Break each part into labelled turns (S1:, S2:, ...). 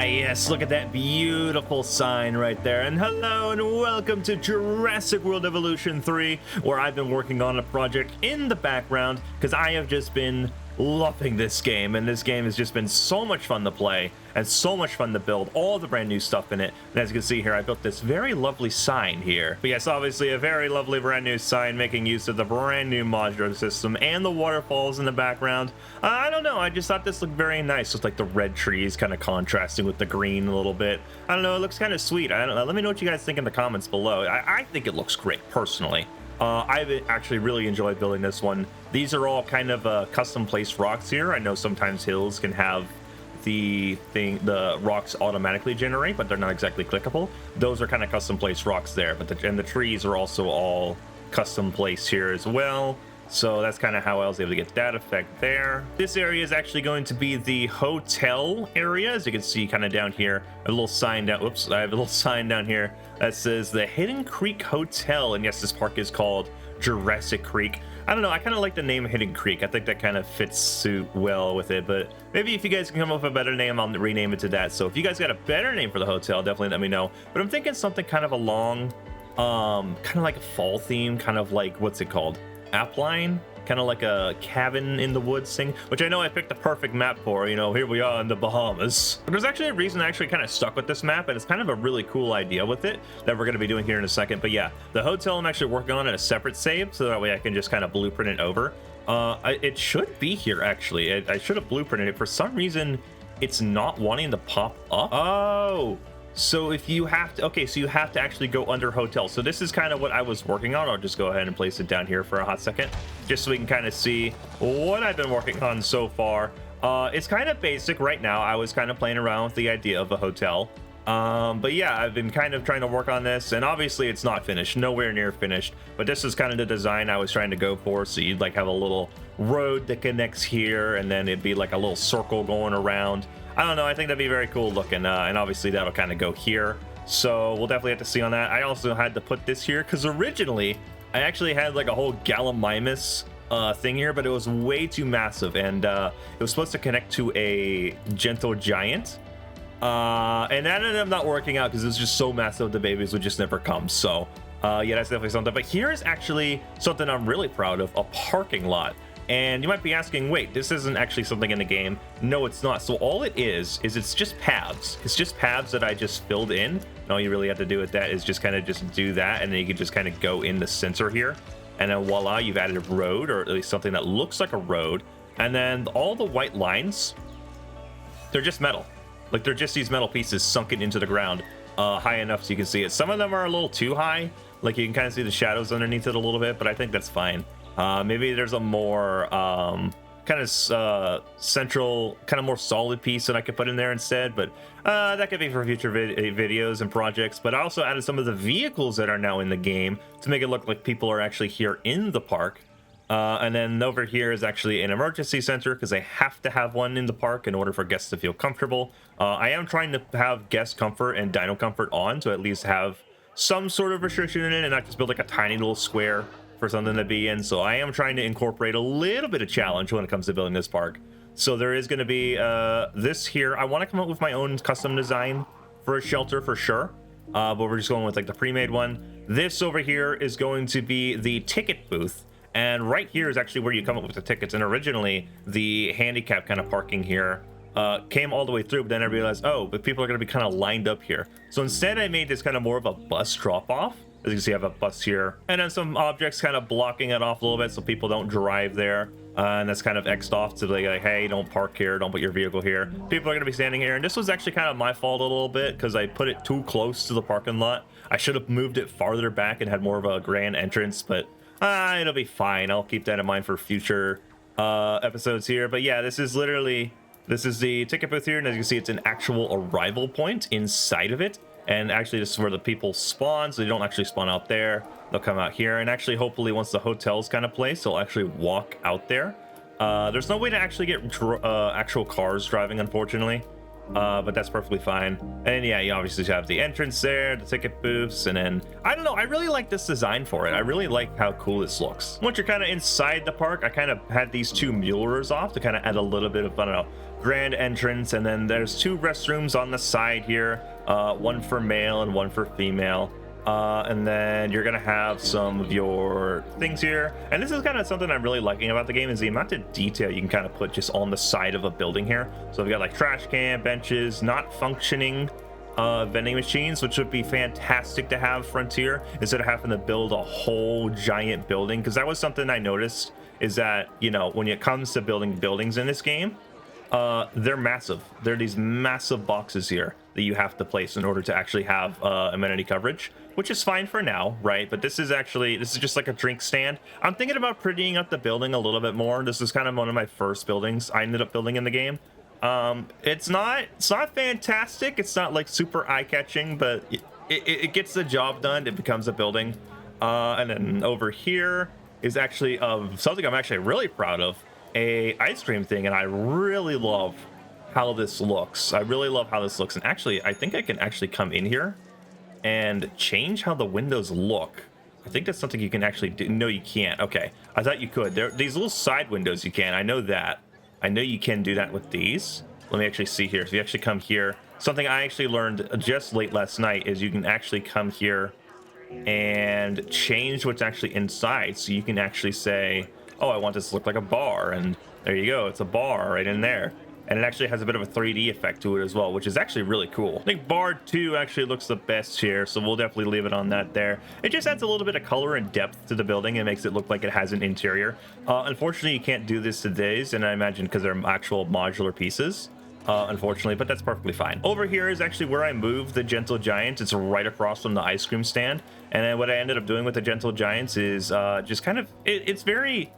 S1: Yes, look at that beautiful sign right there. And hello and welcome to Jurassic World Evolution 3, where I've been working on a project in the background because I have just been loving this game, and this game has just been so much fun to play and so much fun to build, all the brand new stuff in it. And as you can see here, I built this very lovely sign here. But yes, obviously a very lovely brand new sign making use of the brand new modular system and the waterfalls in the background. I don't know, I just thought this looked very nice with like the red trees kind of contrasting with the green a little bit. I don't know, it looks kind of sweet. I don't know, let me know what you guys think in the comments below. I think it looks great personally. I've actually really enjoyed building this one. These are all kind of custom placed rocks here. I know sometimes hills can have the rocks automatically generate, but they're not exactly clickable. Those are kind of custom placed rocks there, but the trees are also all custom placed here as well. So that's kind of how I was able to get that effect there. This area is actually going to be the hotel area. As you can see kind of down here, a little sign down, whoops, I have a little sign down here that says the Hidden Creek Hotel. And yes, this park is called Jurassic Creek. I don't know, I kind of like the name Hidden Creek. I think that kind of fits suit well with it, but maybe if you guys can come up with a better name, I'll rename it to that. So if you guys got a better name for the hotel, definitely let me know. But I'm thinking something kind of along, kind of like a fall theme, kind of like, what's it called? Appline, kind of like a cabin in the woods thing, which I know I picked the perfect map for. You know, here we are in the Bahamas. But there's actually a reason I actually kind of stuck with this map, and it's kind of a really cool idea with it that we're going to be doing here in a second. But yeah, the hotel I'm actually working on in a separate save, so that way I can just kind of blueprint it over. It should be here actually. I should have blueprinted it. For some reason, it's not wanting to pop up. Oh. So if you have to, okay, so you have to actually go under hotel. So this is kind of what I was working on. I'll just go ahead and place it down here for a hot second, just so we can kind of see what I've been working on so far. It's kind of basic right now. I was kind of playing around with the idea of a hotel. But yeah, I've been kind of trying to work on this, and obviously it's not finished, nowhere near finished. But this is kind of the design I was trying to go for. So you'd like have a little road that connects here, and then it'd be like a little circle going around. I don't know, I think that'd be very cool looking, and obviously that'll kind of go here. So we'll definitely have to see on that. I also had to put this here because originally I actually had like a whole Gallimimus thing here, but it was way too massive, and it was supposed to connect to a gentle giant. And that ended up not working out because it was just so massive the babies would just never come. So yeah, that's definitely something. But here's actually something I'm really proud of, a parking lot. And you might be asking, wait, this isn't actually something in the game. No, it's not. So all it is it's just paths. It's just paths that I just filled in. And all you really have to do with that is just kind of just do that, and then you can just kind of go in the center here, and then voila, you've added a road, or at least something that looks like a road. And then all the white lines, they're just metal. Like they're just these metal pieces sunken into the ground high enough so you can see it. Some of them are a little too high, like you can kind of see the shadows underneath it a little bit, but I think that's fine. Maybe there's a more kind of central, kind of more solid piece that I could put in there instead, but that could be for future videos and projects. But I also added some of the vehicles that are now in the game to make it look like people are actually here in the park. And then over here is actually an emergency center, because I have to have one in the park in order for guests to feel comfortable. I am trying to have guest comfort and dino comfort on, to at least have some sort of restriction in it and not just build like a tiny little square for something to be in. So I am trying to incorporate a little bit of challenge when it comes to building this park. So there is going to be this here. I want to come up with my own custom design for a shelter for sure, but we're just going with like the pre-made one. This over here is going to be the ticket booth, and right here is actually where you come up with the tickets. And originally the handicap kind of parking here came all the way through, but then I realized, oh, but people are going to be kind of lined up here. So instead I made this kind of more of a bus drop off. As you can see, I have a bus here, and then some objects kind of blocking it off a little bit so people don't drive there. And that's kind of X'd off to be like, hey, don't park here, don't put your vehicle here. People are going to be standing here. And this was actually kind of my fault a little bit, because I put it too close to the parking lot. I should have moved it farther back and had more of a grand entrance, but it'll be fine. I'll keep that in mind for future episodes here. But yeah, this is the ticket booth here, and as you can see, it's an actual arrival point inside of it. And actually, this is where the people spawn, so they don't actually spawn out there. They'll come out here, and actually, hopefully, once the hotel's kind of placed, they'll actually walk out there. There's no way to actually get actual cars driving, unfortunately. but that's perfectly fine. And yeah, you obviously have the entrance there, the ticket booths, and then I don't know, I really like this design for it. I really like how cool this looks. Once you're kind of inside the park, I kind of had these two mirrors off to kind of add a little bit of, I don't know, grand entrance. And then there's two restrooms on the side here, one for male and one for female. And then you're gonna have some of your things here, and this is kind of something I'm really liking about the game, is the amount of detail you can kind of put just on the side of a building here. So we've got like trash can, benches, not functioning vending machines, which would be fantastic to have Frontier instead of having to build a whole giant building, because that was something I noticed, is that, you know, when it comes to building buildings in this game, they're massive. They're these massive boxes here that you have to place in order to actually have amenity coverage, which is fine for now, right? But this is just like a drink stand. I'm thinking about prettying up the building a little bit more. This is kind of one of my first buildings I ended up building in the game. It's not fantastic. It's not like super eye-catching, but it gets the job done. It becomes a building. And then over here is actually something I'm actually really proud of, a ice cream thing, and I really love how this looks. I really love how this looks. And actually, I think I can actually come in here and change how the windows look. I think that's something you can actually do. No, you can't. Okay, I thought you could. These little side windows you can. I know that. I know you can do that with these. Let me actually see here. So you actually come here. Something I actually learned just late last night is you can actually come here and change what's actually inside. So you can actually say, oh, I want this to look like a bar, and there you go. It's a bar right in there. And it actually has a bit of a 3D effect to it as well, which is actually really cool. I think bar 2 actually looks the best here, so we'll definitely leave it on that there. It just adds a little bit of color and depth to the building and makes it look like it has an interior. Unfortunately, you can't do this to days, and I imagine because they're actual modular pieces, unfortunately, but that's perfectly fine. Over here is actually where I moved the Gentle Giant. It's right across from the ice cream stand. And then what I ended up doing with the Gentle Giants is just kind of, it's very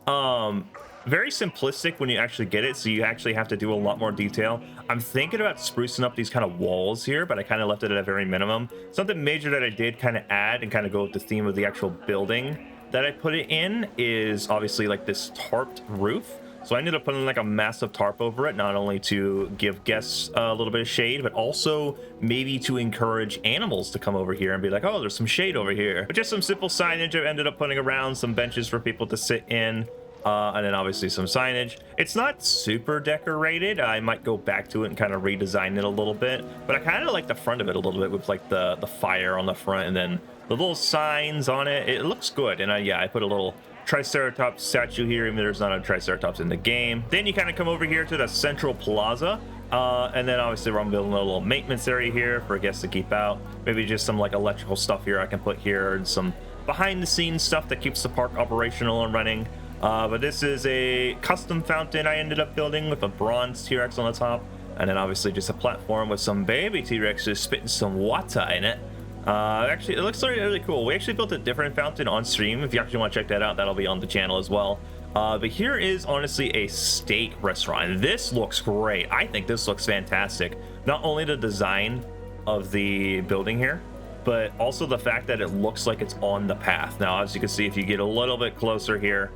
S1: simplistic when you actually get it, so you actually have to do a lot more detail. I'm thinking about sprucing up these kind of walls here, but I kind of left it at a very minimum. Something major that I did kind of add and kind of go with the theme of the actual building that I put it in is obviously like this tarped roof. So I ended up putting like a massive tarp over it, not only to give guests a little bit of shade, but also maybe to encourage animals to come over here and be like, oh, there's some shade over here. But just some simple signage I ended up putting around, some benches for people to sit in. And then obviously some signage. It's not super decorated. I might go back to it and kind of redesign it a little bit, but I kind of like the front of it a little bit with like the fire on the front and then the little signs on it. It looks good. And yeah, I put a little Triceratops statue here, even though there's not a Triceratops in the game. Then you kind of come over here to the central plaza. And then obviously we're building a little maintenance area here for guests to keep out. Maybe just some like electrical stuff here I can put here, and some behind the scenes stuff that keeps the park operational and running. But this is a custom fountain I ended up building with a bronze T-Rex on the top, and then obviously just a platform with some baby T-Rexes spitting some water in it. Actually, it looks really cool. We actually built a different fountain on stream. If you actually want to check that out, that'll be on the channel as well. But here is honestly a steak restaurant. This looks great. I think this looks fantastic. Not only the design of the building here, but also the fact that it looks like it's on the path. Now, as you can see, if you get a little bit closer here,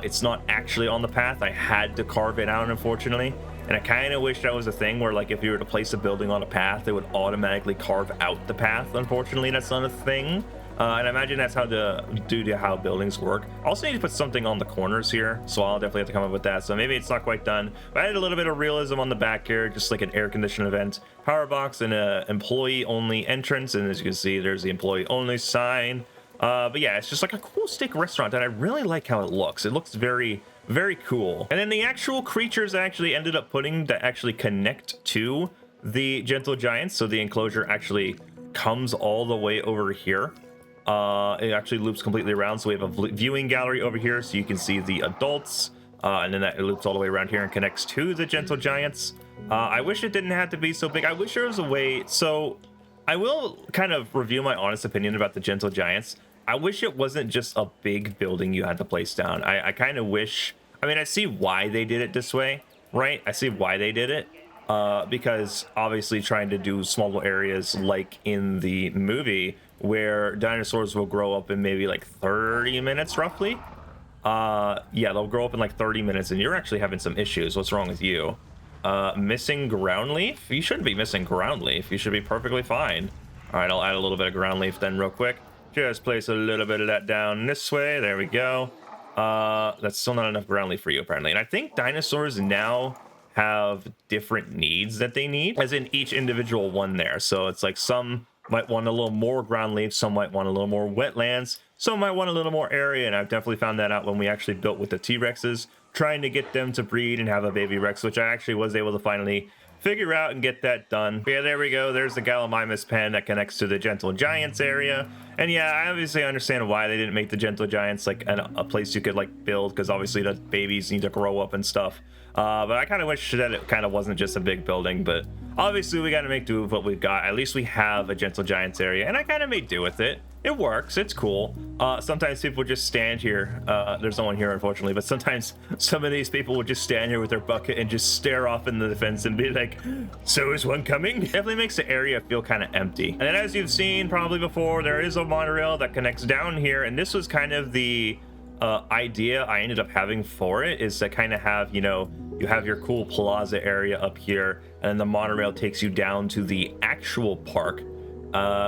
S1: it's not actually on the path. I had to carve it out, unfortunately, and I kind of wish that was a thing where, like, if you were to place a building on a path, it would automatically carve out the path. Unfortunately, that's not a thing, and I imagine that's due to how buildings work. I also need to put something on the corners here, so I'll definitely have to come up with that. So maybe it's not quite done, but I had a little bit of realism on the back here, just like an air conditioning event, power box, and a employee only entrance. And as you can see, there's the employee only sign. But yeah, it's just like a cool steak restaurant, and I really like how it looks. It looks very, very cool. And then the actual creatures I actually ended up putting that actually connect to the Gentle Giants, so the enclosure actually comes all the way over here. It actually loops completely around, so we have a viewing gallery over here, so you can see the adults, and then that loops all the way around here and connects to the Gentle Giants. I wish it didn't have to be so big. I wish there was a way. So I will kind of review my honest opinion about the Gentle Giants. I wish it wasn't just a big building you had to place down. I kind of wish, I mean, I see why they did it this way, right? I see why they did it, because obviously trying to do smaller areas like in the movie where dinosaurs will grow up in maybe like 30 minutes roughly. Yeah, they'll grow up in like 30 minutes and you're actually having some issues. What's wrong with you? Missing ground leaf? You shouldn't be missing ground leaf. You should be perfectly fine. All right, I'll add a little bit of ground leaf then real quick. Just place a little bit of that down this way. There we go. That's still not enough ground leaf for you, apparently. And I think dinosaurs now have different needs that they need, as in each individual one there. So it's like some might want a little more ground leaf, some might want a little more wetlands, some might want a little more area. And I've definitely found that out when we actually built with the T-Rexes, trying to get them to breed and have a baby Rex, which I actually was able to finally figure out and get that done. But yeah, there we go. There's the Gallimimus pen that connects to the Gentle Giants area. And yeah, I obviously understand why they didn't make the Gentle Giants like a place you could like build, because obviously the babies need to grow up and stuff. But I kind of wish that it kind of wasn't just a big building, but obviously we got to make do with what we've got. At least we have a Gentle Giants area, and I kind of made do with it. It works. It's cool. Sometimes people just stand here. There's no one here, unfortunately, but sometimes some of these people would just stand here with their bucket and just stare off into the fence and be like, so is one coming? Definitely makes the area feel kind of empty. And then, as you've seen probably before, there is a monorail that connects down here, and this was kind of the idea I ended up having for it, is to kind of have, you know, you have your cool plaza area up here, and then the monorail takes you down to the actual park,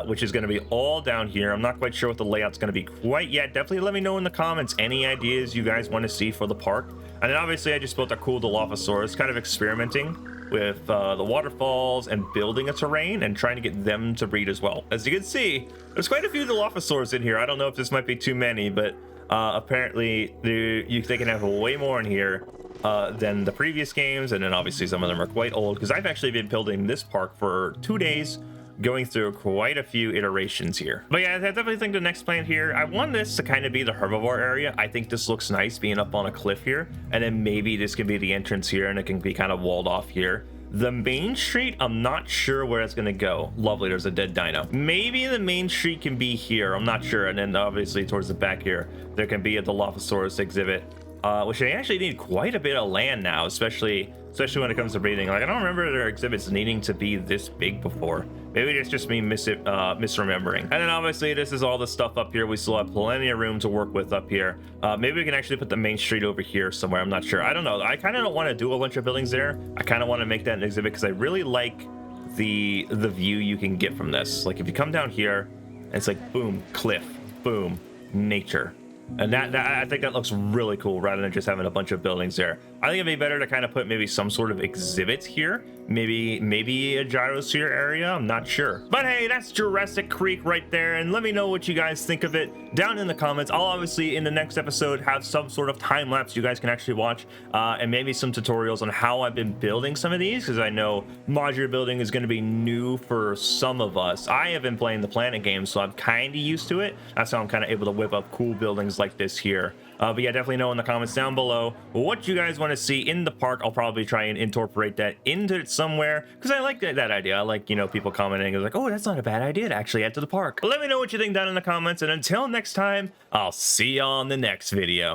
S1: which is going to be all down here. I'm not quite sure what the layout's going to be quite yet. Definitely let me know in the comments any ideas you guys want to see for the park. And then obviously I just built a cool dilophosaurus, kind of experimenting with the waterfalls and building a terrain and trying to get them to breed as well. As you can see, there's quite a few dilophosaurs in here. I don't know if this might be too many, but apparently they can have way more in here than the previous games. And then obviously some of them are quite old, because I've actually been building this park for 2 days, going through quite a few iterations here. But yeah, I definitely think the next plant here, I want this to kind of be the herbivore area. I think this looks nice being up on a cliff here, and then maybe this can be the entrance here, and it can be kind of walled off here. The main street, I'm not sure where it's gonna go. Lovely, there's a dead dino. Maybe the main street can be here, I'm not sure. And then obviously towards the back here, there can be a dilophosaurus exhibit, which they actually need quite a bit of land now, especially when it comes to breeding. Like, I don't remember their exhibits needing to be this big before. Maybe it's just me misremembering. And then obviously this is all the stuff up here. We still have plenty of room to work with up here. Maybe we can actually put the main street over here somewhere. I'm not sure. I don't know. I kind of don't want to do a bunch of buildings there. I kind of want to make that an exhibit, because I really like the view you can get from this. Like, if you come down here, it's like boom, cliff, boom, nature. And that I think that looks really cool, rather than just having a bunch of buildings there. I think it'd be better to kind of put maybe some sort of exhibit here, maybe a gyrosphere area. I'm not sure, but hey, that's Jurassic Creek right there, and let me know what you guys think of it down in the comments. I'll obviously in the next episode have some sort of time lapse you guys can actually watch, and maybe some tutorials on how I've been building some of these, because I know modular building is going to be new for some of us. I have been playing the Planet game, so I'm kind of used to it. That's how I'm kind of able to whip up cool buildings like this here. But yeah, definitely know in the comments down below what you guys want to see in the park. I'll probably try and incorporate that into it somewhere, because I like that idea. I like, you know, people commenting like, oh, that's not a bad idea to actually add to the park. But let me know what you think down in the comments, and until next time, I'll see you on the next video.